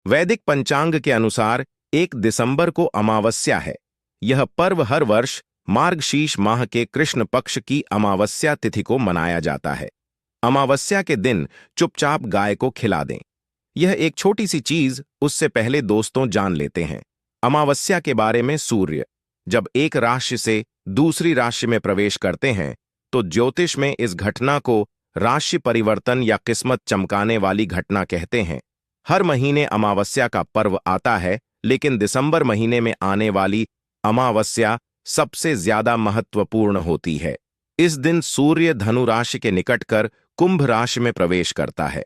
वैदिक पंचांग के अनुसार 1 दिसंबर को अमावस्या है। यह पर्व हर वर्ष मार्गशीर्ष माह के कृष्ण पक्ष की अमावस्या तिथि को मनाया जाता है। अमावस्या के दिन चुपचाप गाय को खिला दें। यह एक छोटी सी चीज, उससे पहले दोस्तों जान लेते हैं अमावस्या के बारे में। सूर्य जब एक राशि से दूसरी राशि में प्रवेश करते हैं तो ज्योतिष में इस घटना को राशि परिवर्तन या किस्मत चमकाने वाली घटना कहते हैं। हर महीने अमावस्या का पर्व आता है, लेकिन दिसंबर महीने में आने वाली अमावस्या सबसे ज्यादा महत्वपूर्ण होती है। इस दिन सूर्य धनु राशि के निकट कर कुंभ राशि में प्रवेश करता है।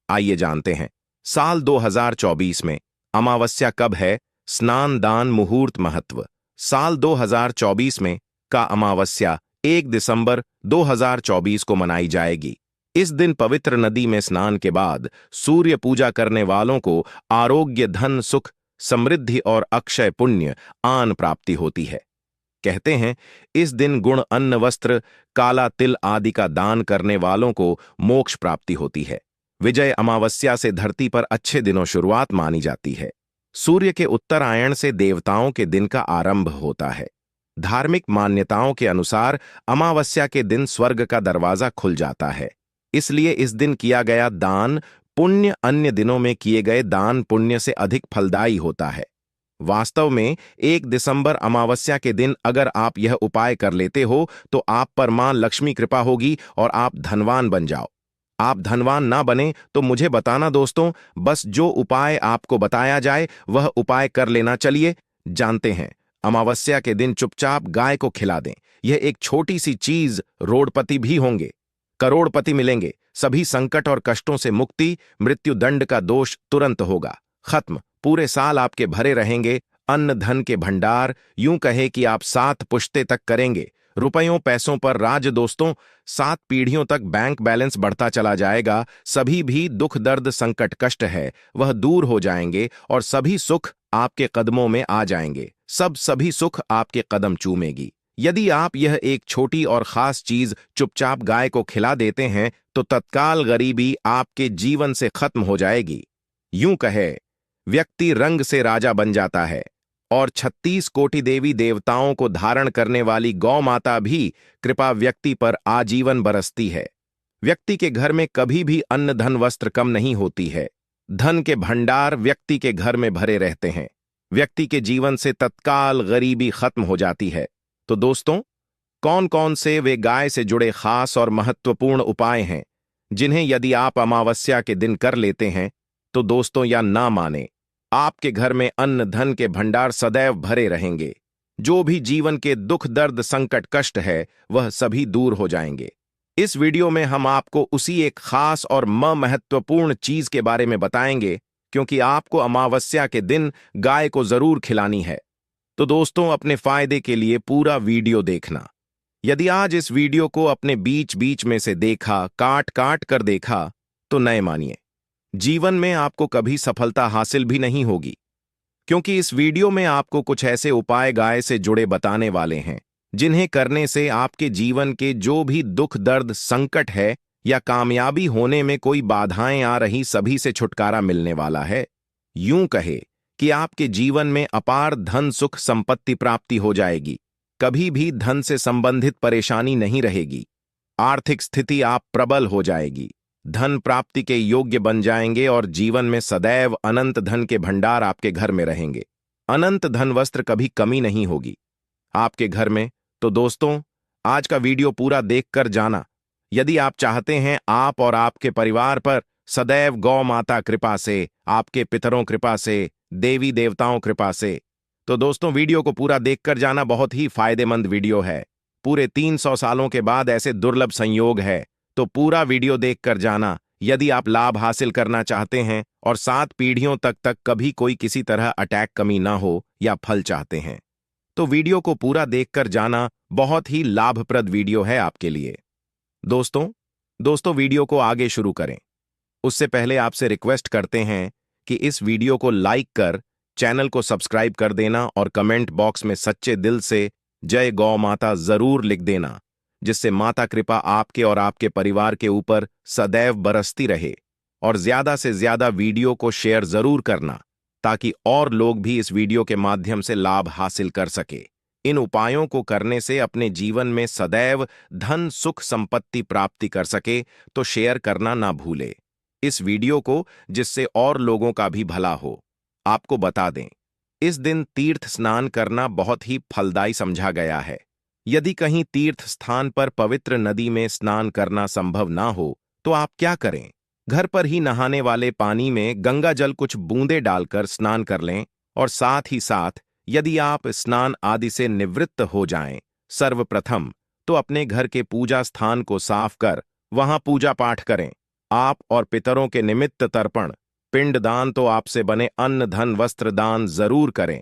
आइए जानते हैं साल 2024 में अमावस्या कब है। स्नान दान मुहूर्त महत्व। साल 2024 में का अमावस्या 1 दिसंबर 2024 को मनाई जाएगी। इस दिन पवित्र नदी में स्नान के बाद सूर्य पूजा करने वालों को आरोग्य, धन, सुख, समृद्धि और अक्षय पुण्य आन प्राप्ति होती है। कहते हैं इस दिन गुण, अन्न, वस्त्र, काला तिल आदि का दान करने वालों को मोक्ष प्राप्ति होती है। विजय अमावस्या से धरती पर अच्छे दिनों शुरुआत मानी जाती है। सूर्य के उत्तरायण से देवताओं के दिन का आरंभ होता है। धार्मिक मान्यताओं के अनुसार अमावस्या के दिन स्वर्ग का दरवाजा खुल जाता है, इसलिए इस दिन किया गया दान पुण्य अन्य दिनों में किए गए दान पुण्य से अधिक फलदायी होता है। वास्तव में 1 दिसंबर अमावस्या के दिन अगर आप यह उपाय कर लेते हो तो आप पर मां लक्ष्मी कृपा होगी और आप धनवान बन जाओ। आप धनवान ना बने तो मुझे बताना दोस्तों, बस जो उपाय आपको बताया जाए वह उपाय कर लेना। चलिए जानते हैं। अमावस्या के दिन चुपचाप गाय को खिला दें। यह एक छोटी सी चीज, रोडपति भी होंगे, करोड़पति मिलेंगे, सभी संकट और कष्टों से मुक्ति, मृत्यु दंड का दोष तुरंत होगा खत्म। पूरे साल आपके भरे रहेंगे अन्न धन के भंडार। यूं कहे कि आप 7 पुश्ते तक करेंगे रुपयों पैसों पर राज दोस्तों। 7 पीढ़ियों तक बैंक बैलेंस बढ़ता चला जाएगा। सभी भी दुख, दर्द, संकट, कष्ट है वह दूर हो जाएंगे और सभी सुख आपके कदमों में आ जाएंगे। सभी सुख आपके कदम चूमेगी। यदि आप यह एक छोटी और खास चीज चुपचाप गाय को खिला देते हैं तो तत्काल गरीबी आपके जीवन से खत्म हो जाएगी। यूं कहे व्यक्ति रंग से राजा बन जाता है और 36 कोटि देवी देवताओं को धारण करने वाली गौ माता भी कृपा व्यक्ति पर आजीवन बरसती है। व्यक्ति के घर में कभी भी अन्न, धन, वस्त्र कम नहीं होती है। धन के भंडार व्यक्ति के घर में भरे रहते हैं। व्यक्ति के जीवन से तत्काल गरीबी खत्म हो जाती है। तो दोस्तों, कौन कौन से वे गाय से जुड़े खास और महत्वपूर्ण उपाय हैं जिन्हें यदि आप अमावस्या के दिन कर लेते हैं तो दोस्तों या ना माने, आपके घर में अन्न धन के भंडार सदैव भरे रहेंगे। जो भी जीवन के दुख, दर्द, संकट, कष्ट है वह सभी दूर हो जाएंगे। इस वीडियो में हम आपको उसी एक खास और महत्वपूर्ण चीज के बारे में बताएंगे, क्योंकि आपको अमावस्या के दिन गाय को जरूर खिलानी है। तो दोस्तों, अपने फायदे के लिए पूरा वीडियो देखना। यदि आज इस वीडियो को अपने बीच बीच में से देखा, काट काट कर देखा, तो नए मानिए जीवन में आपको कभी सफलता हासिल भी नहीं होगी, क्योंकि इस वीडियो में आपको कुछ ऐसे उपाय गाय से जुड़े बताने वाले हैं जिन्हें करने से आपके जीवन के जो भी दुख, दर्द, संकट है या कामयाबी होने में कोई बाधाएं आ रही, सभी से छुटकारा मिलने वाला है। यूं कहे कि आपके जीवन में अपार धन, सुख, संपत्ति प्राप्ति हो जाएगी। कभी भी धन से संबंधित परेशानी नहीं रहेगी। आर्थिक स्थिति आप प्रबल हो जाएगी। धन प्राप्ति के योग्य बन जाएंगे और जीवन में सदैव अनंत धन के भंडार आपके घर में रहेंगे। अनंत धन, वस्त्र, कभी कमी नहीं होगी आपके घर में। तो दोस्तों, आज का वीडियो पूरा देखकर जाना। यदि आप चाहते हैं आप और आपके परिवार पर सदैव गौ माता कृपा से, आपके पितरों कृपा से, देवी देवताओं कृपा से, तो दोस्तों वीडियो को पूरा देखकर जाना। बहुत ही फायदेमंद वीडियो है। पूरे 300 सालों के बाद ऐसे दुर्लभ संयोग है, तो पूरा वीडियो देखकर जाना यदि आप लाभ हासिल करना चाहते हैं और 7 पीढ़ियों तक कभी कोई किसी तरह अटैक कमी ना हो या फल चाहते हैं, तो वीडियो को पूरा देखकर जाना। बहुत ही लाभप्रद वीडियो है आपके लिए। दोस्तों वीडियो को आगे शुरू करें उससे पहले आपसे रिक्वेस्ट करते हैं कि इस वीडियो को लाइक कर चैनल को सब्सक्राइब कर देना और कमेंट बॉक्स में सच्चे दिल से जय गौ माता जरूर लिख देना, जिससे माता कृपा आपके और आपके परिवार के ऊपर सदैव बरसती रहे और ज्यादा से ज्यादा वीडियो को शेयर जरूर करना ताकि और लोग भी इस वीडियो के माध्यम से लाभ हासिल कर सके। इन उपायों को करने से अपने जीवन में सदैव धन सुख संपत्ति प्राप्ति कर सके तो शेयर करना ना भूले इस वीडियो को, जिससे और लोगों का भी भला हो। आपको बता दें, इस दिन तीर्थ स्नान करना बहुत ही फलदायी समझा गया है। यदि कहीं तीर्थ स्थान पर पवित्र नदी में स्नान करना संभव ना हो तो आप क्या करें, घर पर ही नहाने वाले पानी में गंगा जल कुछ बूंदे डालकर स्नान कर लें। और साथ ही साथ यदि आप स्नान आदि से निवृत्त हो जाएं, सर्वप्रथम तो अपने घर के पूजा स्थान को साफ कर वहां पूजा पाठ करें। आप और पितरों के निमित्त तर्पण पिंडदान तो आपसे बने अन्न धन वस्त्र दान जरूर करें।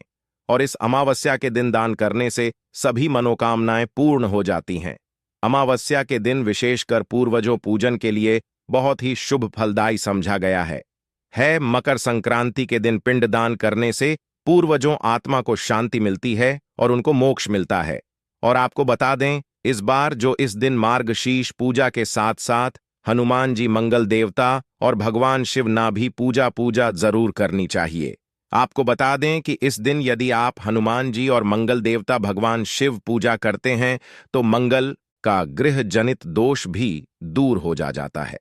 और इस अमावस्या के दिन दान करने से सभी मनोकामनाएं पूर्ण हो जाती हैं। अमावस्या के दिन विशेषकर पूर्वजों पूजन के लिए बहुत ही शुभ फलदायी समझा गया है। मकर संक्रांति के दिन पिंडदान करने से पूर्वजों आत्मा को शांति मिलती है और उनको मोक्ष मिलता है। और आपको बता दें, इस बार जो इस दिन मार्गशीर्ष पूजा के साथ साथ हनुमान जी मंगल देवता और भगवान शिव ना भी पूजा जरूर करनी चाहिए। आपको बता दें कि इस दिन यदि आप हनुमान जी और मंगल देवता भगवान शिव पूजा करते हैं तो मंगल का गृह जनित दोष भी दूर हो जाता है।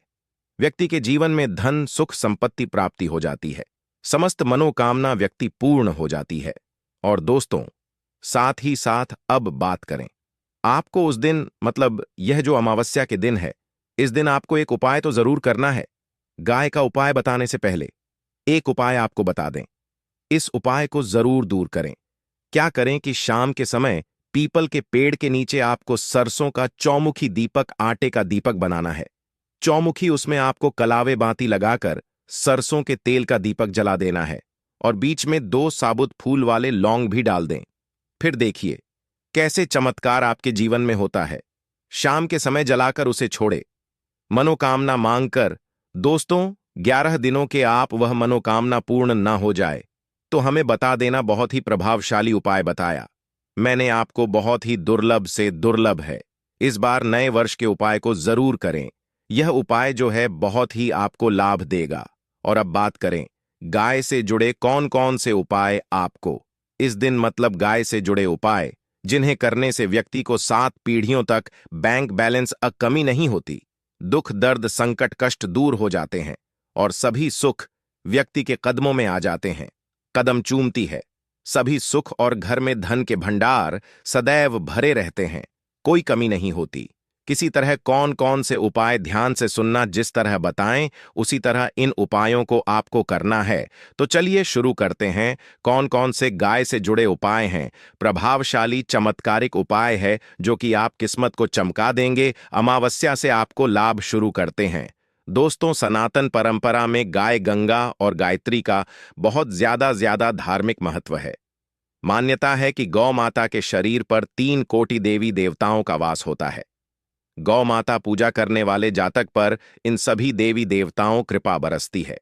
व्यक्ति के जीवन में धन सुख संपत्ति प्राप्ति हो जाती है, समस्त मनोकामना व्यक्ति पूर्ण हो जाती है। और दोस्तों, साथ ही साथ अब बात करें, आपको उस दिन मतलब यह जो अमावस्या के दिन है, इस दिन आपको एक उपाय तो जरूर करना है। गाय का उपाय बताने से पहले एक उपाय आपको बता दें, इस उपाय को जरूर दूर करें। क्या करें कि शाम के समय पीपल के पेड़ के नीचे आपको सरसों का चौमुखी दीपक आटे का दीपक बनाना है। चौमुखी उसमें आपको कलावे बाती लगाकर सरसों के तेल का दीपक जला देना है और बीच में 2 साबुत फूल वाले लौंग भी डाल दें। फिर देखिए कैसे चमत्कार आपके जीवन में होता है। शाम के समय जलाकर उसे छोड़े, मनोकामना मांगकर। दोस्तों, 11 दिनों के आप वह मनोकामना पूर्ण ना हो जाए तो हमें बता देना। बहुत ही प्रभावशाली उपाय बताया मैंने आपको, बहुत ही दुर्लभ से दुर्लभ है। इस बार नए वर्ष के उपाय को जरूर करें। यह उपाय जो है बहुत ही आपको लाभ देगा। और अब बात करें गाय से जुड़े कौन कौन से उपाय आपको इस दिन मतलब गाय से जुड़े उपाय जिन्हें करने से व्यक्ति को 7 पीढ़ियों तक बैंक बैलेंस कमी नहीं होती, दुख दर्द संकट कष्ट दूर हो जाते हैं और सभी सुख व्यक्ति के कदमों में आ जाते हैं, कदम चूमती है। सभी सुख और घर में धन के भंडार सदैव भरे रहते हैं, कोई कमी नहीं होती। किसी तरह कौन कौन से उपाय ध्यान से सुनना, जिस तरह बताएं उसी तरह इन उपायों को आपको करना है। तो चलिए शुरू करते हैं। कौन कौन से गाय से जुड़े उपाय हैं, प्रभावशाली चमत्कारिक उपाय है जो कि आप किस्मत को चमका देंगे। अमावस्या से आपको लाभ शुरू करते हैं। दोस्तों, सनातन परंपरा में गाय गंगा और गायत्री का बहुत ज्यादा धार्मिक महत्व है। मान्यता है कि गौ माता के शरीर पर 3 कोटि देवी देवताओं का वास होता है। गौ माता पूजा करने वाले जातक पर इन सभी देवी देवताओं कृपा बरसती है।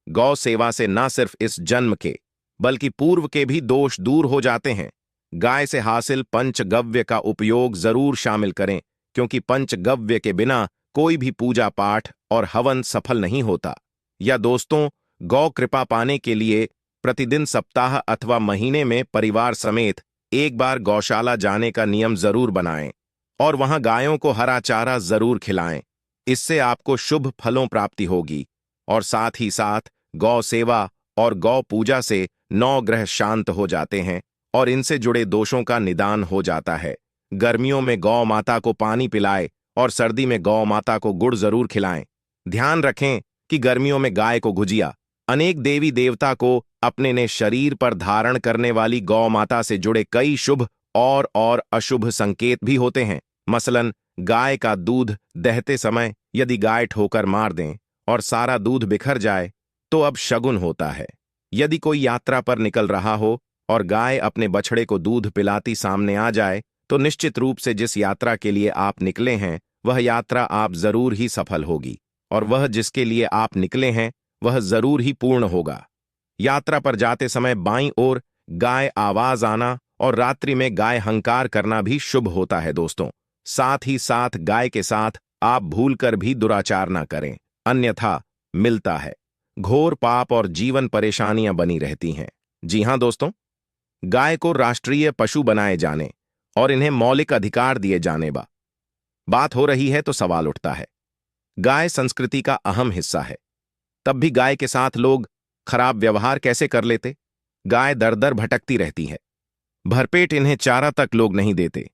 गौ सेवा से न सिर्फ इस जन्म के बल्कि पूर्व के भी दोष दूर हो जाते हैं। गाय से हासिल पंचगव्य का उपयोग जरूर शामिल करें, क्योंकि पंचगव्य के बिना कोई भी पूजा पाठ और हवन सफल नहीं होता। या दोस्तों, गौ कृपा पाने के लिए प्रतिदिन सप्ताह अथवा महीने में परिवार समेत एक बार गौशाला जाने का नियम जरूर बनाएं और वहां गायों को हरा चारा जरूर खिलाएं। इससे आपको शुभ फलों प्राप्ति होगी। और साथ ही साथ गौ सेवा और गौ पूजा से 9 ग्रह शांत हो जाते हैं और इनसे जुड़े दोषों का निदान हो जाता है। गर्मियों में गौ माता को पानी पिलाएं और सर्दी में गौ माता को गुड़ जरूर खिलाएं। ध्यान रखें कि गर्मियों में गाय को गुजिया। अनेक देवी देवता को अपने ने शरीर पर धारण करने वाली गौ माता से जुड़े कई शुभ और अशुभ संकेत भी होते हैं। मसलन गाय का दूध दहते समय यदि गाय ठोकर मार दें और सारा दूध बिखर जाए तो अब शगुन होता है। यदि कोई यात्रा पर निकल रहा हो और गाय अपने बछड़े को दूध पिलाती सामने आ जाए तो निश्चित रूप से जिस यात्रा के लिए आप निकले हैं वह यात्रा आप जरूर ही सफल होगी और वह जिसके लिए आप निकले हैं वह जरूर ही पूर्ण होगा। यात्रा पर जाते समय बाईं ओर गाय आवाज आना और रात्रि में गाय हंकार करना भी शुभ होता है। दोस्तों, साथ ही साथ गाय के साथ आप भूलकर भी दुराचार ना करें, अन्यथा मिलता है। घोर पाप और जीवन परेशानियां बनी रहती हैं। जी हां दोस्तों, गाय को राष्ट्रीय पशु बनाए जाने और इन्हें मौलिक अधिकार दिए जाने बात हो रही है तो सवाल उठता है, गाय संस्कृति का अहम हिस्सा है, तब भी गाय के साथ लोग खराब व्यवहार कैसे कर लेते? गाय दर दर भटकती रहती है, भरपेट इन्हें चारा तक लोग नहीं देते।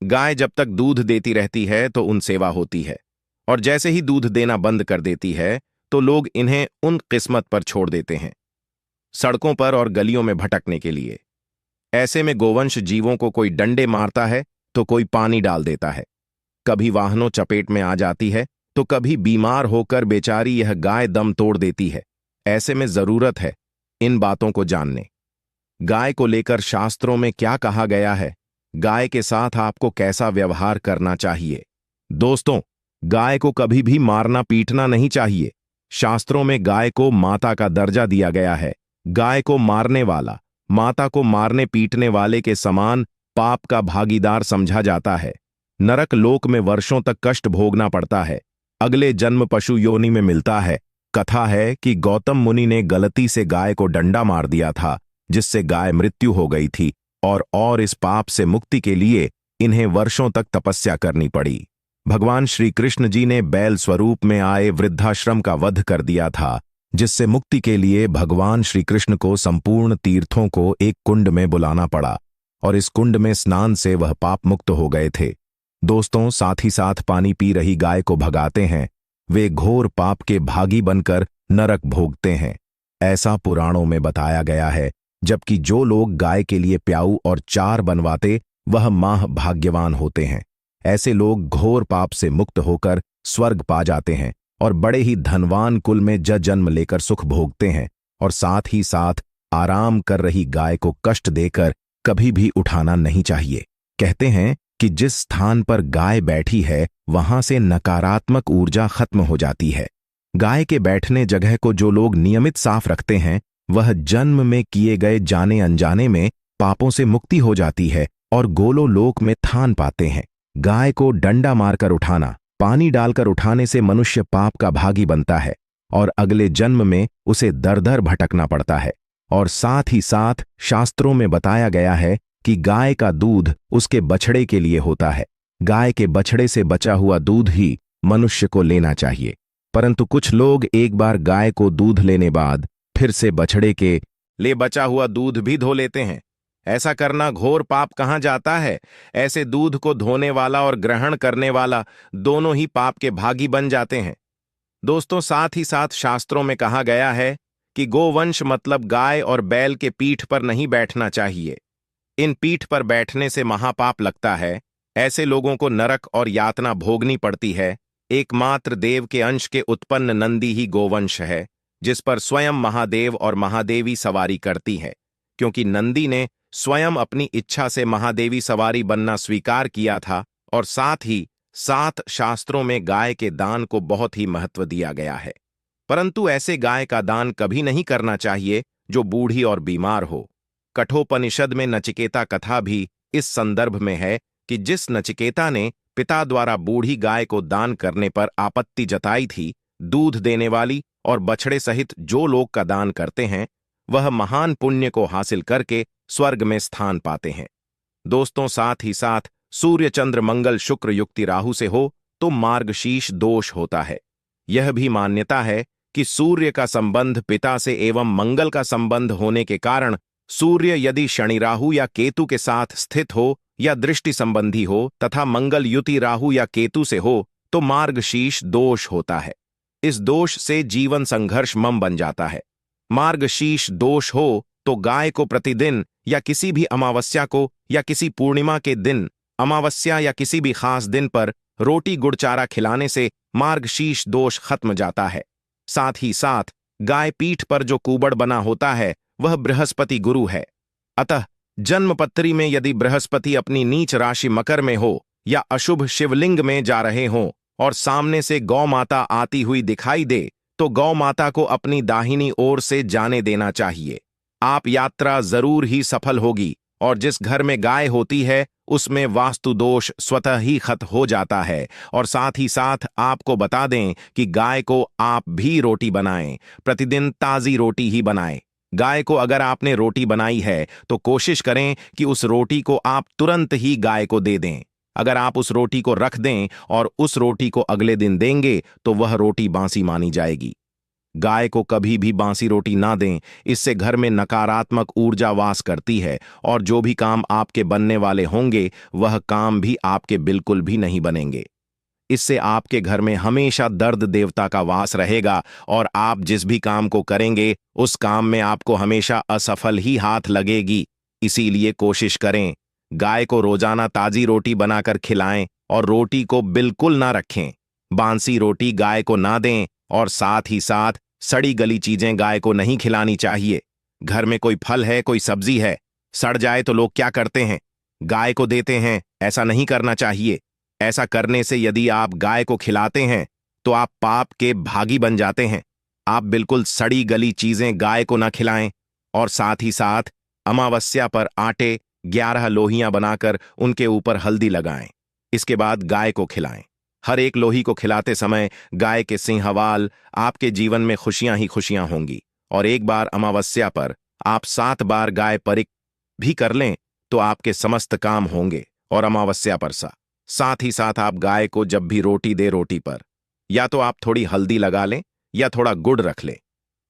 गाय जब तक दूध देती रहती है तो उन सेवा होती है, और जैसे ही दूध देना बंद कर देती है तो लोग इन्हें उन किस्मत पर छोड़ देते हैं, सड़कों पर और गलियों में भटकने के लिए। ऐसे में गोवंश जीवों को कोई डंडे मारता है तो कोई पानी डाल देता है, कभी वाहनों चपेट में आ जाती है तो कभी बीमार होकर बेचारी यह गाय दम तोड़ देती है। ऐसे में जरूरत है इन बातों को जानने। गाय को लेकर शास्त्रों में क्या कहा गया है? गाय के साथ आपको कैसा व्यवहार करना चाहिए? दोस्तों, गाय को कभी भी मारना पीटना नहीं चाहिए। शास्त्रों में गाय को माता का दर्जा दिया गया है। गाय को मारने वाला माता को मारने पीटने वाले के समान पाप का भागीदार समझा जाता है। नरक लोक में वर्षों तक कष्ट भोगना पड़ता है, अगले जन्म पशु योनि में मिलता है। कथा है कि गौतम मुनि ने गलती से गाय को डंडा मार दिया था, जिससे गाय मृत्यु हो गई थी, और इस पाप से मुक्ति के लिए इन्हें वर्षों तक तपस्या करनी पड़ी। भगवान श्री कृष्ण जी ने बैल स्वरूप में आए वृद्धाश्रम का वध कर दिया था, जिससे मुक्ति के लिए भगवान श्री कृष्ण को संपूर्ण तीर्थों को एक कुंड में बुलाना पड़ा, और इस कुंड में स्नान से वह पाप मुक्त हो गए थे। दोस्तों, साथ ही साथ पानी पी रही गाय को भगाते हैं, वे घोर पाप के भागी बनकर नरक भोगते हैं। ऐसा पुराणों में बताया गया है, जबकि जो लोग गाय के लिए प्याऊ और चार बनवाते वह माह भाग्यवान होते हैं। ऐसे लोग घोर पाप से मुक्त होकर स्वर्ग पा जाते हैं और बड़े ही धनवान कुल में जन्म लेकर सुख भोगते हैं, और साथ ही साथ आराम कर रही गाय को कष्ट देकर कभी भी उठाना नहीं चाहिए। कहते हैं कि जिस स्थान पर गाय बैठी है वहां से नकारात्मक ऊर्जा खत्म हो जाती है। गाय के बैठने जगह को जो लोग नियमित साफ रखते हैं, वह जन्म में किए गए जाने अनजाने में पापों से मुक्ति हो जाती है और गोलो लोक में थान पाते हैं। गाय को डंडा मारकर उठाना, पानी डालकर उठाने से मनुष्य पाप का भागी बनता है और अगले जन्म में उसे दर दर भटकना पड़ता है। और साथ ही साथ शास्त्रों में बताया गया है कि गाय का दूध उसके बछड़े के लिए होता है। गाय के बछड़े से बचा हुआ दूध ही मनुष्य को लेना चाहिए, परंतु कुछ लोग एक बार गाय को दूध लेने बाद फिर से बछड़े के ले बचा हुआ दूध भी धो लेते हैं। ऐसा करना घोर पाप कहाँ जाता है? ऐसे दूध को धोने वाला और ग्रहण करने वाला दोनों ही पाप के भागी बन जाते हैं। दोस्तों, साथ ही साथ शास्त्रों में कहा गया है कि गोवंश मतलब गाय और बैल के पीठ पर नहीं बैठना चाहिए। इन पीठ पर बैठने से महापाप लगता है। ऐसे लोगों को नरक और यातना भोगनी पड़ती है। एकमात्र देव के अंश के उत्पन्न नंदी ही गोवंश है, जिस पर स्वयं महादेव और महादेवी सवारी करती है, क्योंकि नंदी ने स्वयं अपनी इच्छा से महादेवी सवारी बनना स्वीकार किया था। और साथ ही साथ शास्त्रों में गाय के दान को बहुत ही महत्व दिया गया है, परंतु ऐसे गाय का दान कभी नहीं करना चाहिए जो बूढ़ी और बीमार हो। कठोपनिषद में नचिकेता कथा भी इस संदर्भ में है कि जिस नचिकेता ने पिता द्वारा बूढ़ी गाय को दान करने पर आपत्ति जताई थी, दूध देने वाली और बछड़े सहित जो लोग का दान करते हैं वह महान पुण्य को हासिल करके स्वर्ग में स्थान पाते हैं। दोस्तों, साथ ही साथ सूर्य चंद्र मंगल शुक्र युक्ति राहु से हो तो मार्गशीर्ष दोष होता है। यह भी मान्यता है कि सूर्य का संबंध पिता से एवं मंगल का संबंध होने के कारण सूर्य यदि शनि राहु या केतु के साथ स्थित हो या दृष्टि संबंधी हो तथा मंगल युति राहु या केतु से हो तो मार्गशीर्ष दोष होता है। इस दोष से जीवन संघर्ष मम बन जाता है। मार्गशीर्ष दोष हो तो गाय को प्रतिदिन या किसी भी अमावस्या को या किसी पूर्णिमा के दिन, अमावस्या या किसी भी खास दिन पर रोटी गुड़ चारा खिलाने से मार्गशीर्ष दोष खत्म जाता है। साथ ही साथ गाय पीठ पर जो कुबड़ बना होता है वह बृहस्पति गुरु है। अतः जन्मपत्री में यदि बृहस्पति अपनी नीच राशि मकर में हो या अशुभ शिवलिंग में जा रहे हों और सामने से गौ माता आती हुई दिखाई दे तो गौ माता को अपनी दाहिनी ओर से जाने देना चाहिए। आप यात्रा जरूर ही सफल होगी और जिस घर में गाय होती है उसमें वास्तु दोष स्वतः ही खत्म हो जाता है। और साथ ही साथ आपको बता दें कि गाय को आप भी रोटी बनाएं, प्रतिदिन ताज़ी रोटी ही बनाएं। गाय को अगर आपने रोटी बनाई है तो कोशिश करें कि उस रोटी को आप तुरंत ही गाय को दे दें। अगर आप उस रोटी को रख दें और उस रोटी को अगले दिन देंगे तो वह रोटी बासी मानी जाएगी। गाय को कभी भी बासी रोटी ना दें, इससे घर में नकारात्मक ऊर्जा वास करती है और जो भी काम आपके बनने वाले होंगे वह काम भी आपके बिल्कुल भी नहीं बनेंगे। इससे आपके घर में हमेशा दर्द देवता का वास रहेगा और आप जिस भी काम को करेंगे उस काम में आपको हमेशा असफल ही हाथ लगेगी। इसीलिए कोशिश करें गाय को रोजाना ताजी रोटी बनाकर खिलाएं और रोटी को बिल्कुल ना रखें। बासी रोटी गाय को ना दें और साथ ही साथ सड़ी गली चीजें गाय को नहीं खिलानी चाहिए। घर में कोई फल है, कोई सब्जी है, सड़ जाए तो लोग क्या करते हैं, गाय को देते हैं। ऐसा नहीं करना चाहिए। ऐसा करने से यदि आप गाय को खिलाते हैं तो आप पाप के भागी बन जाते हैं। आप बिल्कुल सड़ी गली चीजें गाय को ना खिलाएं। और साथ ही साथ अमावस्या पर आटे 11 लोहियां बनाकर उनके ऊपर हल्दी लगाएं। इसके बाद गाय को खिलाएं। हर एक लोही को खिलाते समय गाय के सिंहवाल आपके जीवन में खुशियां ही खुशियां होंगी। और एक बार अमावस्या पर आप 7 बार गाय परिक भी कर लें तो आपके समस्त काम होंगे। और अमावस्या पर साथ ही साथ आप गाय को जब भी रोटी दे, रोटी पर या तो आप थोड़ी हल्दी लगा लें या थोड़ा गुड़ रख लें।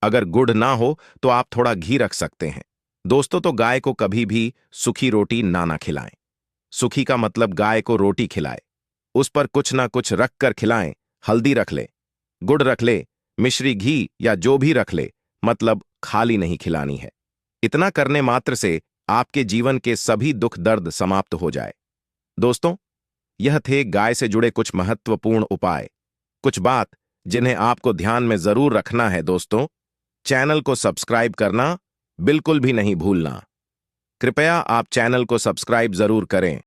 अगर गुड़ ना हो तो आप थोड़ा घी रख सकते हैं। दोस्तों, तो गाय को कभी भी सूखी रोटी ना खिलाएं। सूखी का मतलब गाय को रोटी खिलाए, उस पर कुछ ना कुछ रख कर खिलाएं। हल्दी रख ले, गुड़ रख ले, मिश्री घी या जो भी रख ले, मतलब खाली नहीं खिलानी है। इतना करने मात्र से आपके जीवन के सभी दुख दर्द समाप्त हो जाए। दोस्तों, यह थे गाय से जुड़े कुछ महत्वपूर्ण उपाय, कुछ बात जिन्हें आपको ध्यान में जरूर रखना है। दोस्तों, चैनल को सब्सक्राइब करना बिल्कुल भी नहीं भूलना। कृपया आप चैनल को सब्सक्राइब जरूर करें।